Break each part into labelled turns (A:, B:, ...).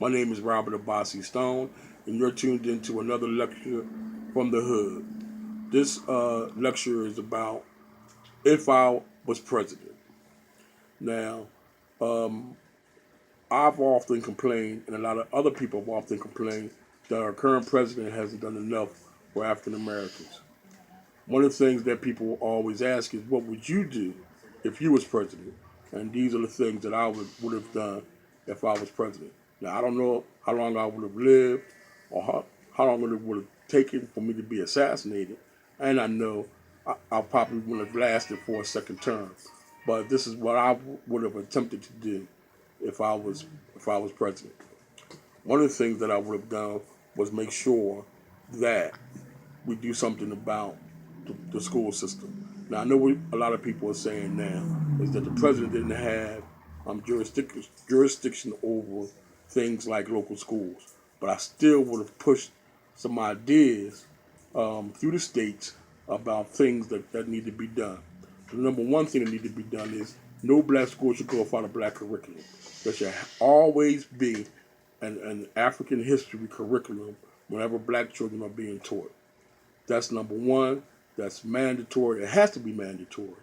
A: My name is Robert Abasi Stone, and you're tuned into another lecture from the hood. This lecture is about if I was president. Now, um, I've often complained, and a lot of other people have often complained, that our current president hasn't done enough for African Americans. One of the things that people always ask is, what would you do if you was president? And these are the things that I would have done if I was president. Now, I don't know how long I would have lived or how long it would have taken for me to be assassinated. And I know I probably would have lasted for a second term. But this is what I would have attempted to do if I was if I was president. One of the things that I would have done was make sure that we do something about the school system. Now, I know what a lot of people are saying now is that the president didn't have jurisdiction over things like local schools, but I still would have pushed some ideas through the states about things that need to be done. The number one thing that needs to be done is no black school should go without a black curriculum. There should always be an African history curriculum whenever black children are being taught. That's number one. That's mandatory. It has to be mandatory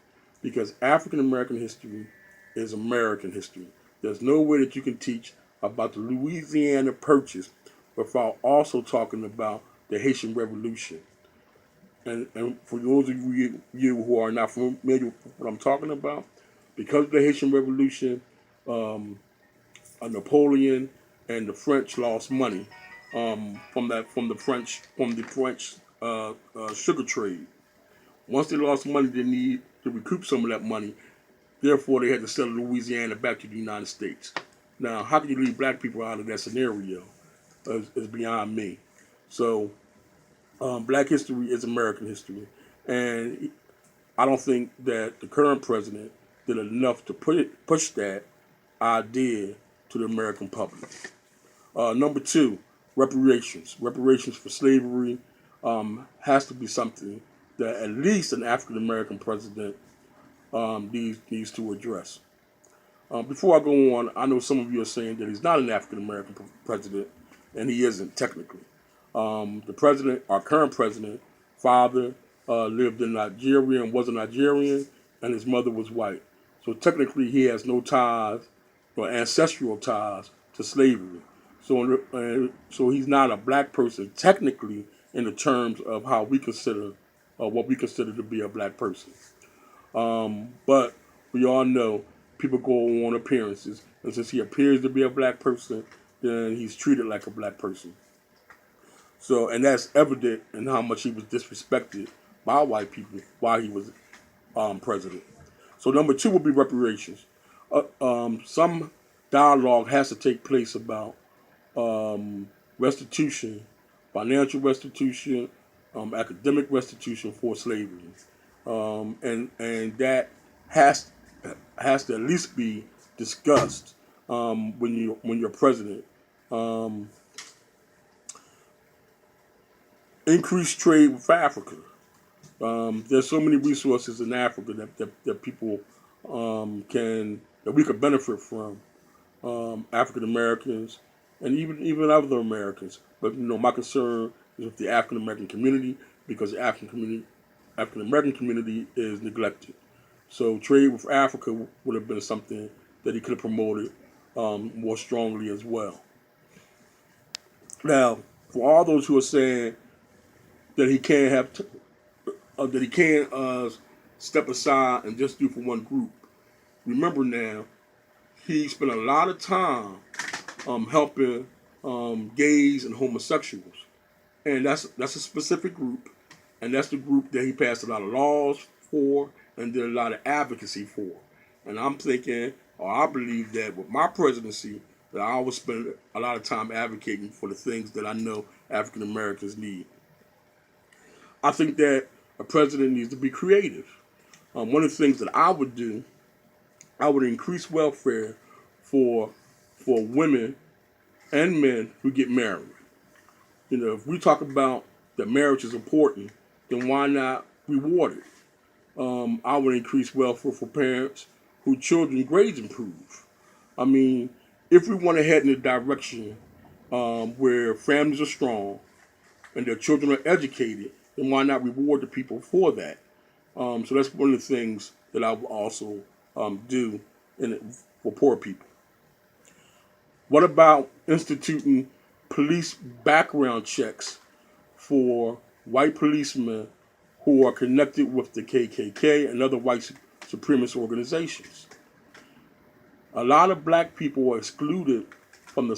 A: because African American history is American history. There's no way that you can teach about the Louisiana Purchase without also talking about the Haitian Revolution. And for those of you who are not familiar with what I'm talking about, because of the Haitian Revolution, um, Napoleon and the French lost money from the French sugar trade. Once they lost money, they need to recoup some of that money. Therefore, they had to sell Louisiana back to the United States. Now, how can you leave black people out of that scenario? Is beyond me. So, black history is American history, and I don't think that the current president did enough to push that idea to the American public. Number two, reparations. Reparations for slavery has to be something that at least an African American president needs to address. Before I go on, I know some of you are saying that he's not an African American president, and he isn't technically. The president, our current president, father lived in Nigeria and was a Nigerian, and his mother was white. So technically, he has no ties or ancestral ties to slavery. So he's not a black person technically in the terms of how we consider what we consider to be a black person. But we all know people go on appearances, and since he appears to be a black person, then he's treated like a black person. So, and that's evident in how much he was disrespected by white people while he was president. So, number two would be reparations. Some dialogue has to take place about restitution, financial restitution, academic restitution for slavery, and that has has to at least be discussed when you're president. Um, Increased trade with Africa. There's so many resources in Africa that people can that we could benefit from. African Americans and even other Americans. But my concern is with the African American community because the African American community is neglected. So trade with Africa would have been something that he could have promoted more strongly as well. Now, for all those who are saying that he can't that he can't step aside and just do for one group, remember now he spent a lot of time helping gays and homosexuals, and that's a specific group, and that's the group that he passed a lot of laws for and did a lot of advocacy for. And I'm thinking, or I believe that with my presidency, that I will spend a lot of time advocating for the things that I know African Americans need. I think that a president needs to be creative. One of the things that I would do, I would increase welfare for women and men who get married. If we talk about that marriage is important, then why not reward it? I would increase welfare for parents whose children grades improve. I mean, if we want to head in the direction where families are strong and their children are educated, then why not reward the people for that? So that's one of the things that I will also do for poor people. What about instituting police background checks for white policemen who are connected with the KKK and other white supremacist organizations? A lot of black people are excluded from the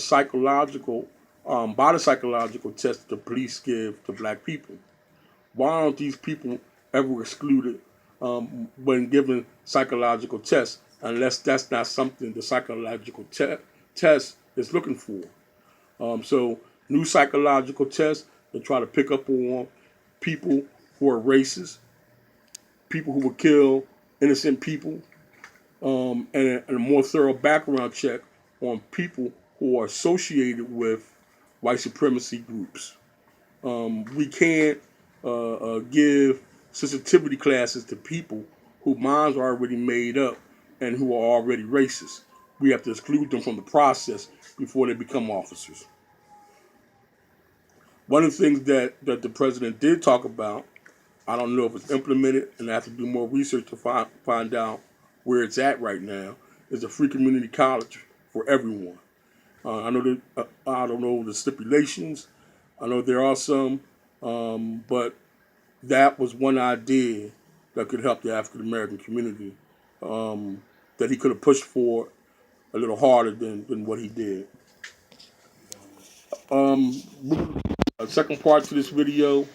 A: by the psychological test that the police give to black people. Why aren't these people ever excluded when given psychological tests, unless that's not something the psychological test is looking for? So new psychological tests that try to pick up on people who are racist, people who would kill innocent people, and a more thorough background check on people who are associated with white supremacy groups. We can't give sensitivity classes to people whose minds are already made up and who are already racist. We have to exclude them from the process before they become officers. One of the things that the president did talk about, I don't know if it's implemented, and I have to do more research to find out where it's at right now, is a free community college for everyone. I know that I don't know the stipulations. I know there are some, but that was one idea that could help the African American community that he could have pushed for a little harder than what he did. A second part to this video,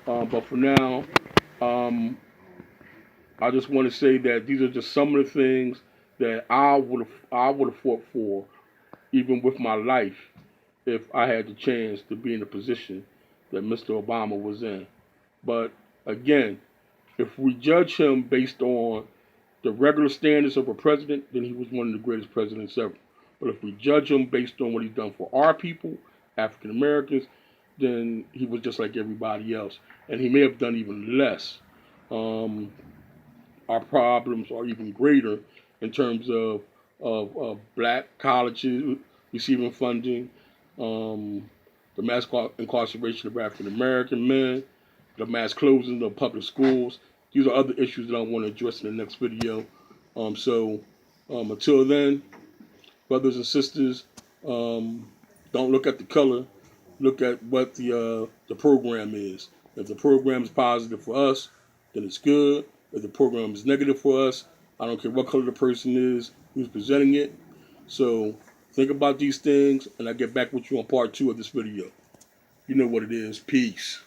A: but for now, I just want to say that these are just some of the things that I would have fought for, even with my life, if I had the chance to be in the position that Mr. Obama was in. But again, if we judge him based on the regular standards of a president, then he was one of the greatest presidents ever. But if we judge him based on what he's done for our people, African Americans, then he was just like everybody else. And he may have done even less. Our problems are even greater in terms of black colleges receiving funding, the mass incarceration of African American men, the mass closing of public schools. These are other issues that I want to address in the next video. Until then, brothers and sisters, don't look at the color. Look at what the program is. If the program is positive for us, then it's good. If the program is negative for us, I don't care what color the person is who's presenting it. So think about these things, and I'll get back with you on part 2 of this video. You know what it is. Peace.